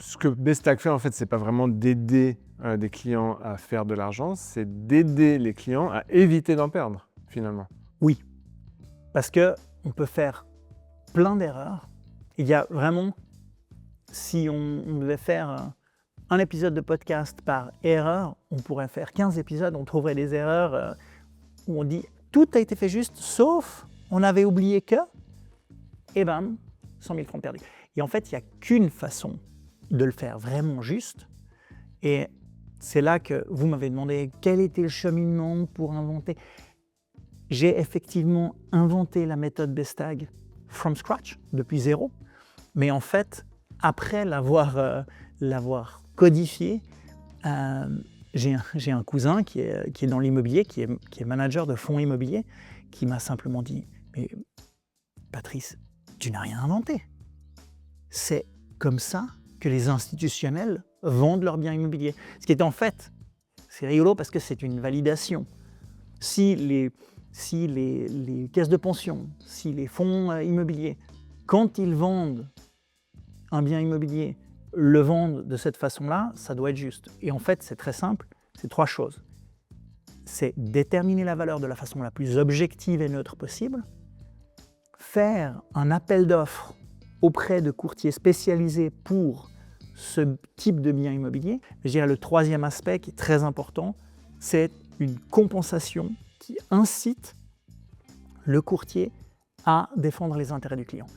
ce que Bestack fait, en fait, c'est pas vraiment d'aider des clients à faire de l'argent, c'est d'aider les clients à éviter d'en perdre, finalement. Oui, parce qu'on peut faire plein d'erreurs. Il y a vraiment, si on devait faire un épisode de podcast par erreur, on pourrait faire 15 épisodes, on trouverait des erreurs où on dit tout a été fait juste, sauf on avait oublié que, et bam, 100 000 francs perdus. Et en fait, il n'y a qu'une façon de le faire vraiment juste. Et c'est là que vous m'avez demandé quel était le cheminement pour inventer. J'ai effectivement inventé la méthode Bestag from scratch, depuis zéro. Mais en fait, après l'avoir codifié, j'ai un cousin qui est dans l'immobilier, qui est manager de fonds immobiliers, qui m'a simplement dit « Mais Patrice, tu n'as rien inventé. C'est comme ça que les institutionnels vendent leurs biens immobiliers. » Ce qui est en fait, c'est rigolo parce que c'est une validation. Si les caisses de pension, si les fonds immobiliers, quand ils vendent un bien immobilier, le vendent de cette façon-là, ça doit être juste. Et en fait, c'est très simple, c'est 3 choses. C'est déterminer la valeur de la façon la plus objective et neutre possible, faire un appel d'offres auprès de courtiers spécialisés pour ce type de bien immobilier. Je dirais le 3e aspect qui est très important, c'est une compensation qui incite le courtier à défendre les intérêts du client.